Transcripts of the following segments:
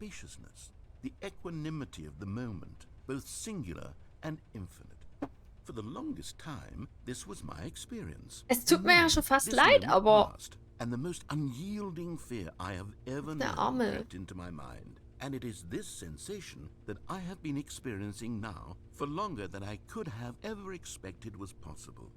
spaciousness, the equanimity of the moment, both singular and infinite. For the longest time, this was my experience. Es tut mir ja schon fast leid, aber... And the most unyielding fear I have ever known crept into my mind. And it is this sensation that I have been experiencing now for longer than I could have ever expected was possible.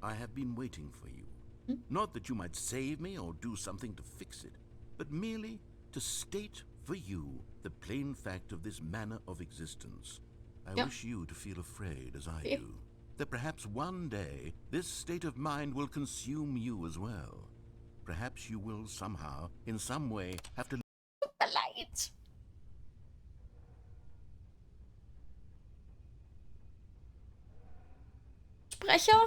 I have been waiting for you. Not that you might save me or do something to fix it, but merely to state for you the plain fact of this manner of existence. I wish you to feel afraid, as I do, that perhaps one day this state of mind will consume you as well. Perhaps you will somehow, in some way, have to... Leid. Sprecher?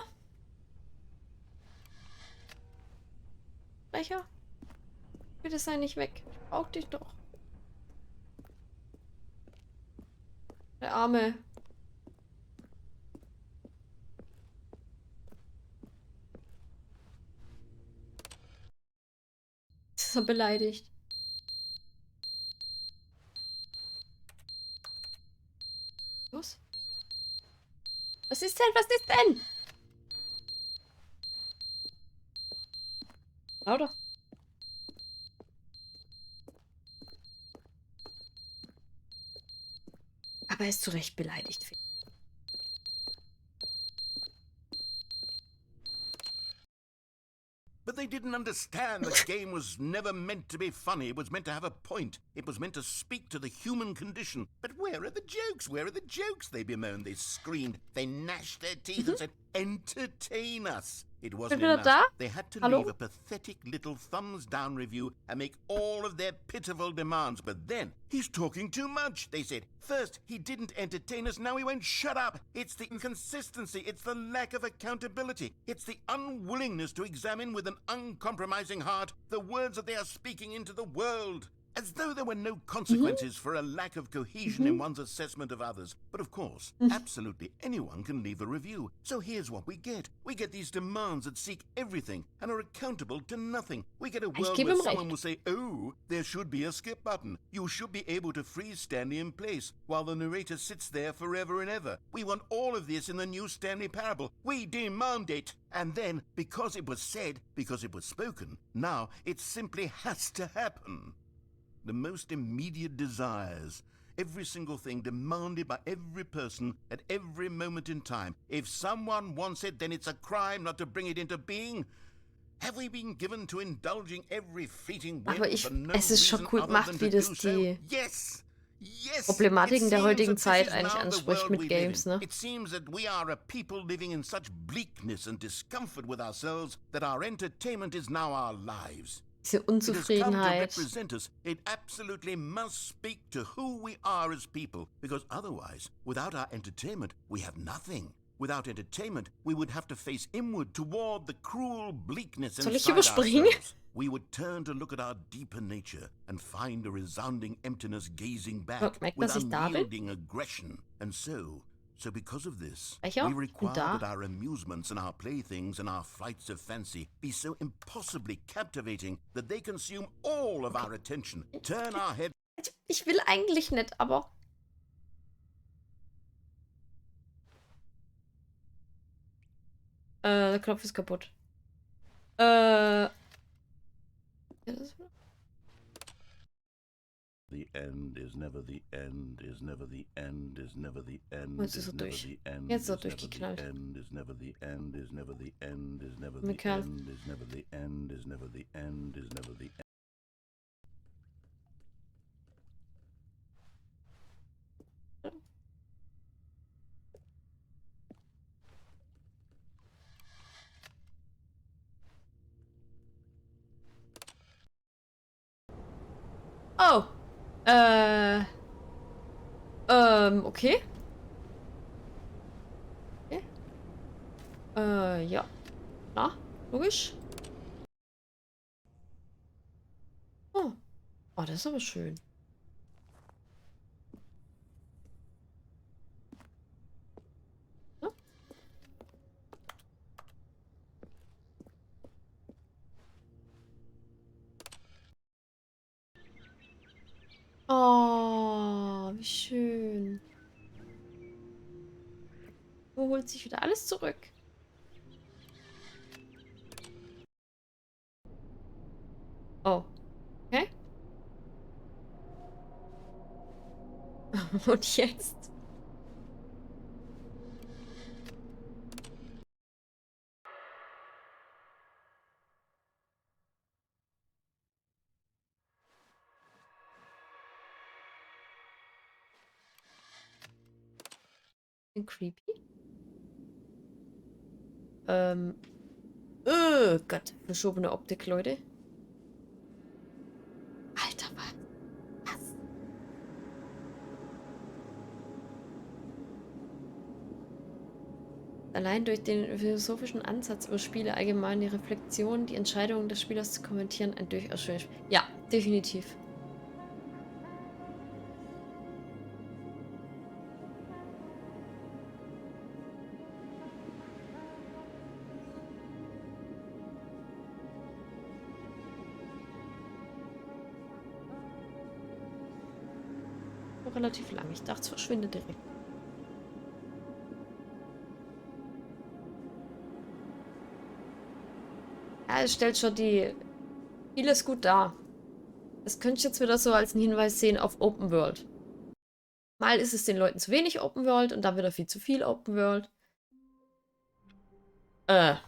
Sprecher? Bitte sei nicht weg. Ich brauch dich doch. Der Arme. Ist er beleidigt? Was? Was ist denn? Was ist denn? Lauter. Aber er ist zu Recht beleidigt. But they didn't understand the game was never meant to be funny. It was meant to have a point. It was meant to speak to the human condition. But where are the jokes? Where are the jokes? They bemoaned, they screamed, they gnashed their teeth and said, entertain us. It wasn't enough. They had to leave a pathetic little thumbs-down review and make all of their pitiful demands. But then, he's talking too much, they said. First, he didn't entertain us, now he won't shut up. It's the inconsistency, it's the lack of accountability. It's the unwillingness to examine with an uncompromising heart the words that they are speaking into the world. As though there were no consequences for a lack of cohesion in one's assessment of others. But of course, absolutely anyone can leave a review. So here's what we get. We get these demands that seek everything and are accountable to nothing. We get a world where someone will say, oh, there should be a skip button. You should be able to freeze Stanley in place while the narrator sits there forever and ever. We want all of this in the new Stanley Parabel. We demand it. And then, because it was said, because it was spoken, now it simply has to happen. The most immediate desires, every single thing demanded by every person at every moment in time. If someone wants it, then it's a crime not to bring it into being. Have we been given to indulging every fleeting whim for no reason other than to do so? Yes! Yes! Problematiken der heutigen Zeit eigentlich anspricht mit Games, ne? It seems that we are a people living in such bleakness and discomfort with ourselves that our entertainment is now our lives. Diese Unzufriedenheit. It absolutely must speak to who we are as people, because otherwise, without our entertainment, we have nothing. Without entertainment, we would have to face inward toward the cruel bleakness inside ourselves. We would turn to look at our deeper nature and find a resounding emptiness gazing back with unyielding aggression. And so because of this, we require that our amusements and our playthings and our flights of fancy be so impossibly captivating that they consume all of our attention, turn our head... Ich will eigentlich nicht, aber... Der Knopf ist kaputt. The end is never the end, is never the end, is never the end, is never the end, jetzt ist er durchgeknallt. Is never the end, is never the end, is never the end, is never the end, is never the end, is never the end. Oh. Okay. Okay. Ja. Na, logisch. Oh. Oh, das ist aber schön. Ja? Oh, wie schön. Wo holt sich wieder alles zurück? Oh. Okay. Und jetzt? Creepy. Oh Gott, verschobene Optik, Leute. Alter, was? Allein durch den philosophischen Ansatz über Spiele allgemein, die Reflexion, die Entscheidungen des Spielers zu kommentieren, ein durchaus schönes Spiel. Ja, definitiv. Relativ lang. Ich dachte, es verschwindet direkt. Ja, es stellt schon vieles gut dar. Das könnte ich jetzt wieder so als einen Hinweis sehen auf Open World. Mal ist es den Leuten zu wenig Open World und dann wieder viel zu viel Open World. Es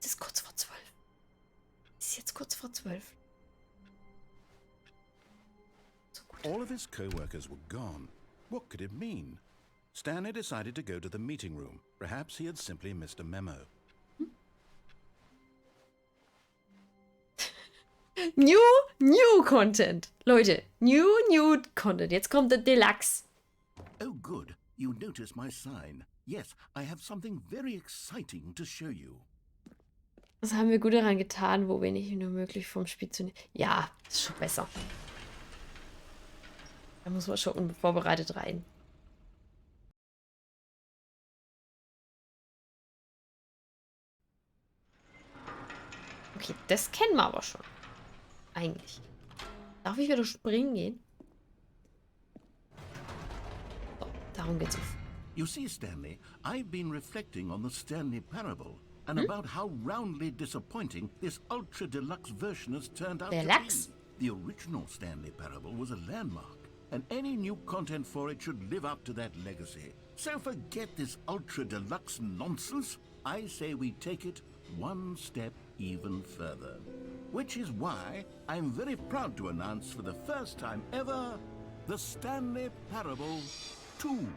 ist kurz vor 12. Es ist jetzt kurz vor 12. All of his co-workers were gone. What could it mean? Stanley decided to go to the meeting room. Perhaps he had simply missed a memo. New Content. Leute, new Content. Jetzt kommt der Deluxe. Oh, good. You noticed my sign. Yes, I have something very exciting to show you. Was haben wir gut daran getan, wo wenig nur möglich vom Spiel zu nehmen? Ja, ist schon besser. Da muss man schon unvorbereitet rein. Okay, das kennen wir aber schon. Eigentlich. Darf ich wieder springen gehen? So, darum geht's auf. You see, Stanley, I've been reflecting on the Stanley Parabel and about how roundly disappointing this ultra deluxe version has turned out Deluxe? to be. The original Stanley Parabel was a landmark, and any new content for it should live up to that legacy. So forget this ultra deluxe nonsense. I say we take it one step even further. Which is why I'm very proud to announce for the first time ever the Stanley Parabel 2.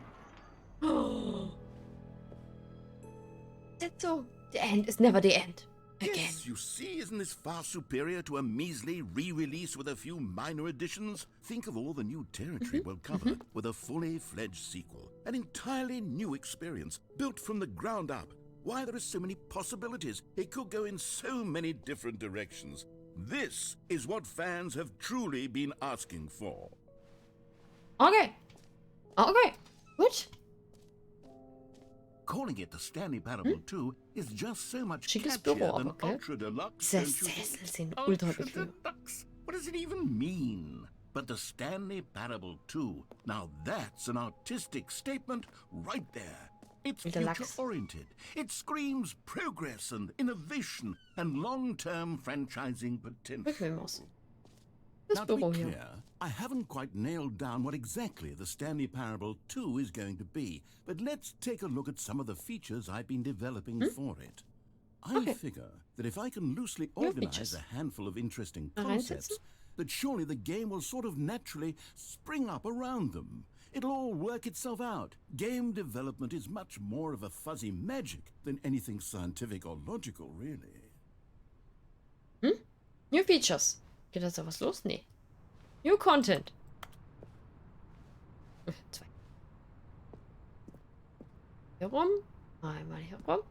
That's so. The end is never the end. Again. Yes, you see, isn't this far superior to a measly re-release with a few minor additions? Think of all the new territory we'll cover with a fully fledged sequel. An entirely new experience, built from the ground up. Why, there are so many possibilities. It could go in so many different directions. This is what fans have truly been asking for. Okay. Okay. Gut. Calling it the Stanley Parable 2 is just so much Schickes catchier Büro, than okay. Ultra Deluxe. Diese don't you think? Sessel sind ultra Ultra bequem. Deluxe? What does it even mean? But the Stanley Parable 2, now that's an artistic statement right there. It's Deluxe. future-oriented. It screams progress and innovation and long-term franchising potential. Bequem aus. Das Now, to Büro be hier. clear, I haven't quite nailed down what exactly the Stanley Parable 2 is going to be, but let's take a look at some of the features I've been developing for it. I Okay. figure that if I can loosely New organize features. a handful of interesting Mal concepts, reinsetzen? that surely the game will sort of naturally spring up around them. It'll all work itself out. Game development is much more of a fuzzy magic than anything scientific or logical, really. New Features. Geht da so was los? Nee. New Content. 2. Hier rum. Einmal hier rum.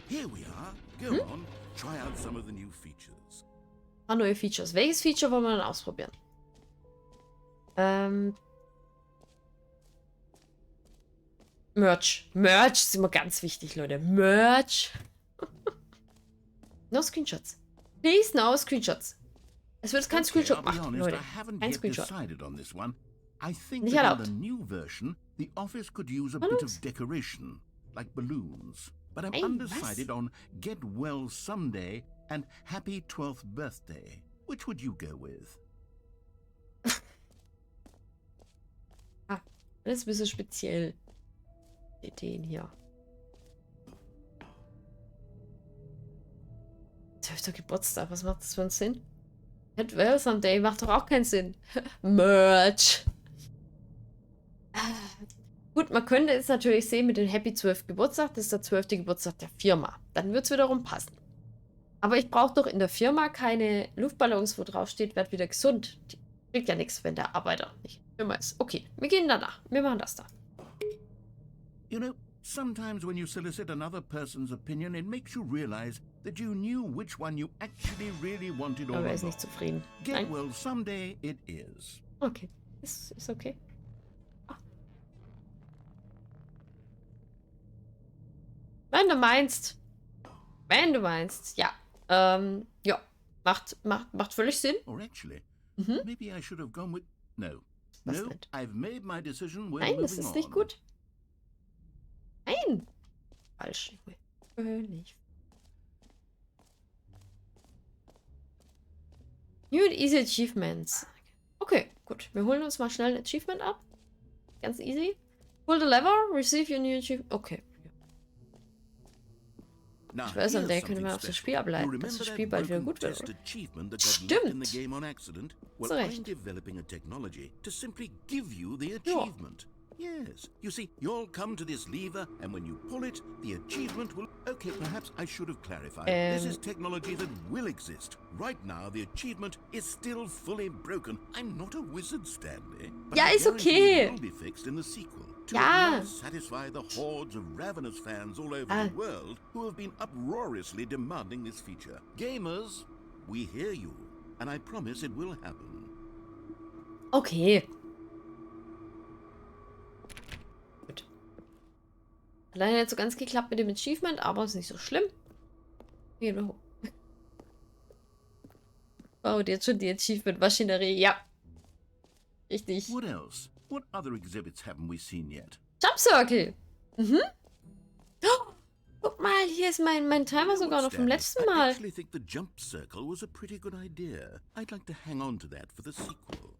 Here we are. Go on, try out some of the new features. Neue Features. Welches Feature wollen wir dann ausprobieren? Merch. Merch ist immer ganz wichtig, Leute. Merch. No Screenshots. Please, no Screenshots. Es wird kein Okay, Screenshot I'll be gemacht, honest, Leute. I haven't Kein yet Screenshot. decided on this one. I think Nicht that in erlaubt. the new version, the office could use a Was? bit of decoration, like balloons. But I'm Hey, undecided was? on Get Well Someday and Happy 12th Birthday. Which would you go with? Ah, das ist ein bisschen speziell. Ideen hier. 12. Geburtstag, was macht das für einen Sinn? Get Well Someday macht doch auch keinen Sinn. Merch. Gut, man könnte es natürlich sehen mit dem Happy 12. Geburtstag. Das ist der 12. Geburtstag der Firma. Dann wird es wiederum passen. Aber ich brauche doch in der Firma keine Luftballons, wo drauf steht, werd wieder gesund. Die kriegt ja nichts, wenn der Arbeiter nicht in der Firma ist. Okay, wir gehen danach. Wir machen das da. You know, sometimes when you solicit another person's opinion, it makes you realize that you knew which one you actually really wanted all Aber er ist along. nicht zufrieden. Get Nein. Well Someday it is. Okay, ist okay. Ah. Wenn du meinst. Wenn du meinst, ja. Ja. Macht völlig Sinn. Or actually, Mhm. maybe I should have gone with... No. Was No, nicht? I've made my decision. We're Nein, moving das ist nicht on. gut. Nein. Falsch. Völlig. New and easy achievements. Okay, gut. Wir holen uns mal schnell ein Achievement ab. Ganz easy. Pull the lever, receive your new achievement. Okay. Now, Ich weiß, an here's der könnte something man auf das special. Spiel You ableiten, remember dass das that Spiel bald wieder broken gut wird. test achievement that got left in the Stimmt. game on accident? Well, Hast du I'm recht. developing a technology to simply give you the achievement. Yes. You see, you'll come to this lever, and when you pull it, the achievement will... Okay, perhaps I should have clarified. This is technology that will exist. Right now, the achievement is still fully broken. I'm not a wizard, Stanley. But Ja, I ist guarantee okay. it will be fixed in the sequel. To Ja. at least satisfy the hordes of ravenous fans all over the world who have been uproariously demanding this feature. Gamers, we hear you, and I promise it will happen. Okay. Gut. Leider nicht so ganz geklappt mit dem Achievement, aber ist nicht so schlimm. Gehen wir hoch. Baut jetzt schon die Achievement-Maschinerie. Ja. Richtig. What else? What other exhibits haven't we seen yet? Jump Circle. Mhm. Oh, guck mal, hier ist mein Timer sogar noch vom Stanley, letzten I Mal. actually think the jump circle was a pretty good idea. I'd like to hang on to that for the sequel.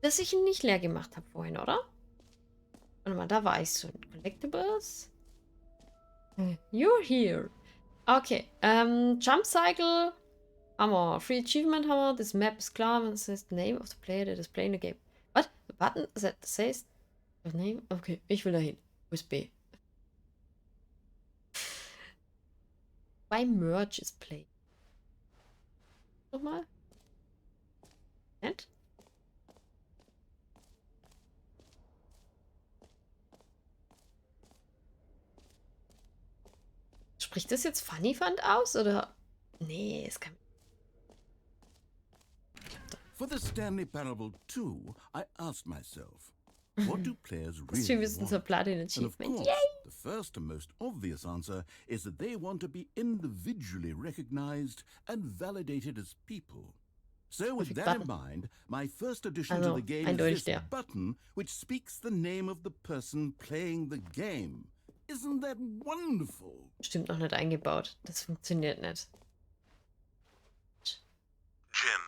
Dass ich ihn nicht leer gemacht habe vorhin, oder? Warte mal, da war ich so. Collectibles. You're here. Okay. Jump Cycle. Haben wir. Free Achievement haben wir. This map ist klar. Das heißt Name of the player that is playing the game. What? The button that says the name? Okay, ich will dahin. Wo ist B? Why merge is play? Nochmal. Nett. Spricht das jetzt Funny Fund aus, oder? Nee, es kann... For the Stanley Parabel 2, I asked myself, what do players Das really wir zur want? Platin And of Achievement. course, Yay! the first and most obvious answer is that they want to be individually recognized and validated as people. So with Perfect that in button. mind, my first addition Also, to the game eindeutig is this der. button which speaks the name of the person playing the game. Isn't that wonderful? Stimmt noch nicht eingebaut. Das funktioniert nicht. Jim.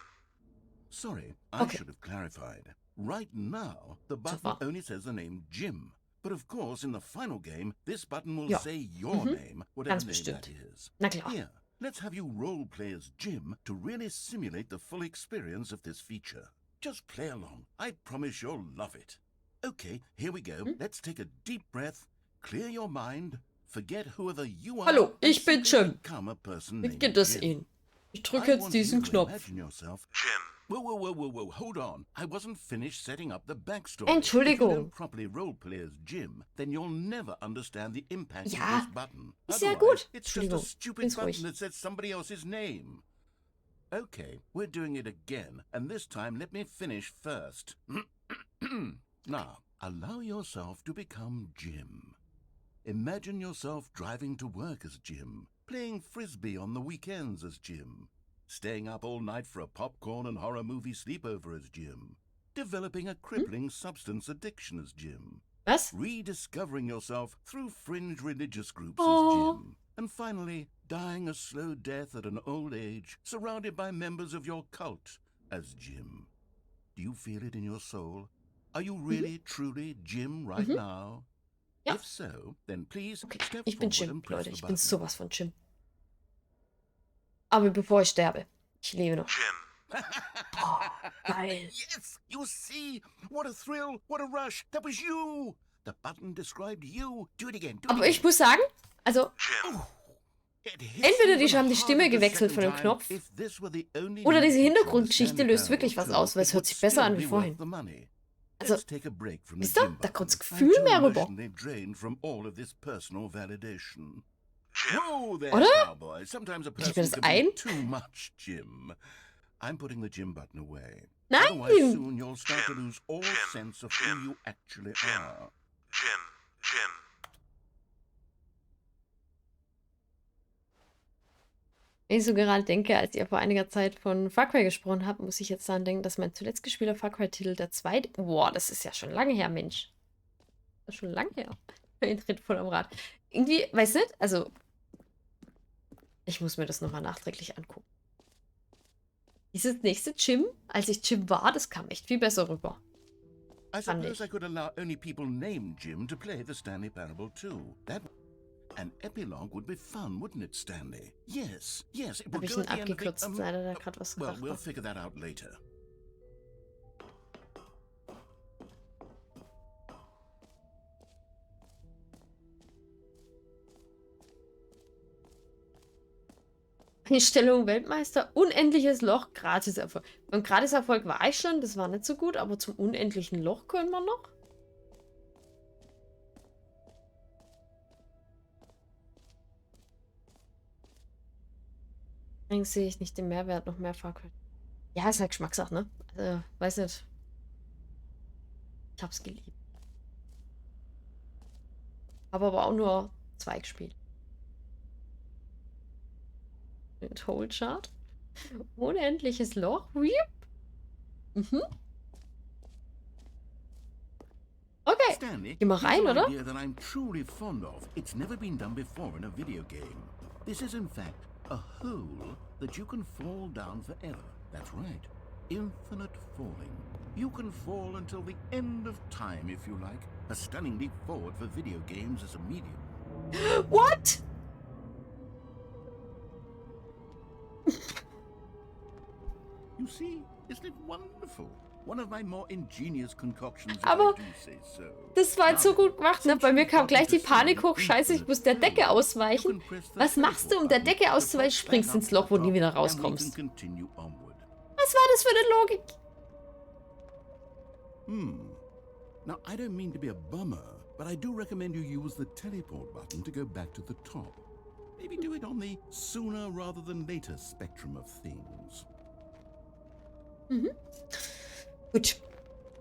Sorry, I Okay. should have clarified. Right now, the button Super. only says the name Jim. But of course, in the final game, this button will Ja. say your name, whatever Ganz name bestimmt. that is. Na klar. Here, let's have you roleplay as Jim to really simulate the full experience of this feature. Just play along. I promise you'll love it. Okay, here we go. Let's take a deep breath, clear your mind, forget whoever you are. Hallo, and ich bin simply Jim. become a person Wie named geht es Jim. Ihnen? Ich I drücke jetzt want diesen you to Knopf. imagine yourself. Jim. Whoa, hold on. I wasn't finished setting up the backstory. Entschuldigung. If you don't properly roleplay as Jim, then you'll never understand the impact Ja, of this button. ist ja Otherwise, gut. it's just a Entschuldigung, stupid bin's button ruhig. that says somebody else's name. Okay, we're doing it again, and this time let me finish first. Now, allow yourself to become Jim. Imagine yourself driving to work as Jim, playing frisbee on the weekends as Jim, staying up all night for a popcorn and horror movie sleepover as Jim, developing a crippling substance addiction as Jim, Was? rediscovering yourself through fringe religious groups Oh. as Jim, and finally dying a slow death at an old age, surrounded by members of your cult as Jim. Do you feel it in your soul? Are you really, truly Jim right now? Ja. If so, then please Okay, step ich bin forward Jim, and press Leute. the Ich bin button. sowas von Jim. Aber bevor ich sterbe, ich lebe noch. Jim. Oh, geil. Yes, you see? What a thrill, what a rush. That was you. The button described you. Do it again, do it Aber again. ich muss sagen, also Jim. It hits entweder you die even haben die harder Stimme the gewechselt von dem second Knopf, time. If this were the only oder new diese feature in the Hintergrundgeschichte Stanley löst wirklich was Parabel aus, weil es show, hört it sich would besser still an wie be vorhin. worth the money. Also, Let's take a break from the wisst ihr, Jim da button. kommt's I'm Gefühl too mehr rüber. emotionally drained from all of this personal validation. Jim. Whoa there, Oder? cowboy. Sometimes a Gib mir person das can ein? be too much, Jim. I'm putting the Jim button away. Nein! Otherwise, soon you'll start to Jim, lose all Jim, sense of Jim, who you actually Jim. are. Jim. Jim. Wenn ich so gerade denke, als ihr vor einiger Zeit von Far Cry gesprochen habt, muss ich jetzt daran denken, dass mein zuletzt gespielter Far Cry-Titel der zweite... Boah, das ist ja schon lange her, Mensch. Das ist schon lange her. Ich dreht voll am Rad. Irgendwie, weiß nicht, also... Ich muss mir das nochmal nachträglich angucken. Dieses nächste Jim, als ich Jim war, das kam echt viel besser rüber. I Fand suppose ich. I could allow only people named Jim to play the Stanley Parable too. That an epilogue would be fun, wouldn't it, Stanley? Yes, yes, it Habe would ich go ihn at the end of the- abgekürzt, leider da gerade was Well, gesagt we'll hat. figure that out later. Einstellung Weltmeister, unendliches Loch, Gratiserfolg. Beim Gratiserfolg war ich schon, das war nicht so gut, aber zum unendlichen Loch können wir noch. Allerdings sehe ich nicht den Mehrwert, noch mehr Far Cry. Ja, ist halt Geschmackssache, ne? Also, weiß nicht. Ich hab's geliebt. Habe aber auch nur 2 gespielt. Mit Whole Chart. Unendliches Loch. Wiep. Mhm. Okay. Stanley, Geh mal here's rein, an oder? idea that I'm truly fond of. It's never been done before in a video game. This is in fact a hole that you can fall down forever. That's right. Infinite falling. You can fall until the end of time if you like. A stunning leap forward for video games as a medium. What? You see, isn't it wonderful? One of my more ingenious concoctions, if Aber I do say so. Das war jetzt so gut gemacht, ne? Bei mir kam gleich die Panik hoch. Scheiße, ich muss der Decke ausweichen. Was machst du, um der Decke auszuweichen? Springst ins Loch, wo du nie wieder rauskommst. Was war das für eine Logik? Now, I don't mean to be a bummer, but I do recommend you use the teleport button to go back to the top. Maybe do it on the sooner rather than later spectrum of things. Gut.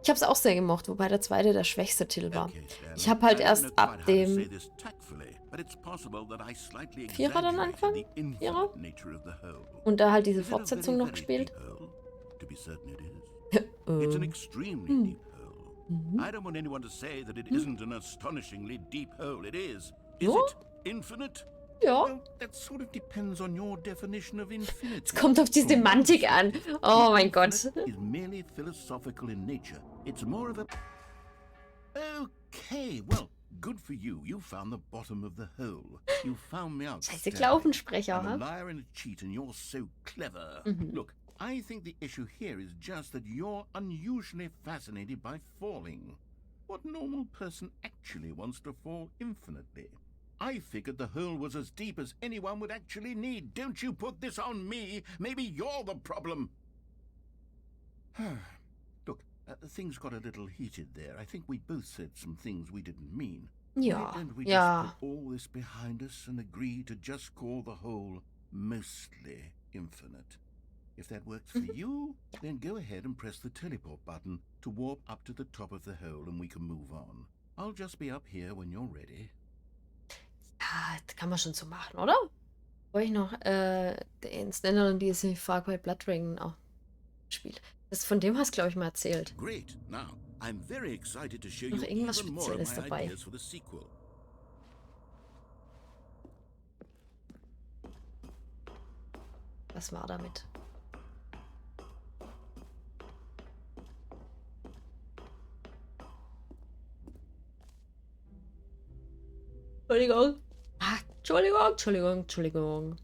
Ich habe es auch sehr gemocht, wobei der zweite der schwächste Titel war. Okay, Stanley. Ich habe halt I don't erst know ab quite how to say dem this tactfully, but it's possible that I slightly Vierer dann exaggerated anfangen? the infinite Vierer? nature of the whole. Und da halt diese Is it a Fortsetzung very, noch very gespielt. deep hole? To be certain it is. It's an extremely deep hole. I don't want anyone to say that it isn't an astonishingly deep hole. It is. Is Ja. it infinite? Ja, Well, that sort of depends on your definition of infinity. es kommt auf die Semantik an. Oh mein Gott. Infinite is merely philosophical in nature. It's more of a... Okay, well, good for you. You found the bottom of the hole. You found me out. Scheiße, Stanley. Klaufensprecher, I'm a ha? liar and a cheat, and you're so clever. Look, I think the issue here is just that you're unusually fascinated by falling. What normal person actually wants to fall infinitely? I figured the hole was as deep as anyone would actually need. Don't you put this on me. Maybe you're the problem. Look, things got a little heated there. I think we both said some things we didn't mean. Ja, Why don't we ja. just put all this behind us and agree to just call the whole mostly infinite? If that works for you, then go ahead and press the teleport button to warp up to the top of the hole and we can move on. I'll just be up here when you're ready. Ja, das kann man schon so machen, oder? Wollte ich noch den Stanley und diese Far Cry Blood Dragon auch gespielt. Von dem hast du, glaube ich, mal erzählt. Great. Now, I'm very excited to show Noch you irgendwas even more of Spezielles my dabei. ideas for the sequel. Was war damit? Entschuldigung. Entschuldigung.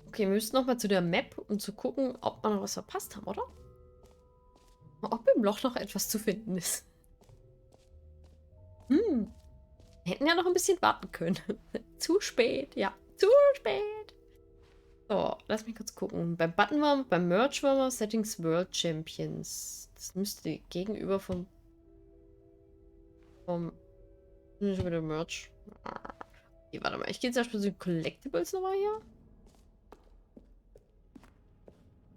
Okay, wir müssen nochmal zu der Map, um zu gucken, ob wir noch was verpasst haben, oder? Ob im Loch noch etwas zu finden ist. Wir hätten ja noch ein bisschen warten können. Zu spät, ja. Zu spät. So, lass mich kurz gucken. Beim Button waren wir, beim Merch waren wir Settings World Champions. Das müsste gegenüber vom nicht wieder Merch. Okay, warte mal. Ich gehe jetzt erstmal zu den Collectibles nochmal hier.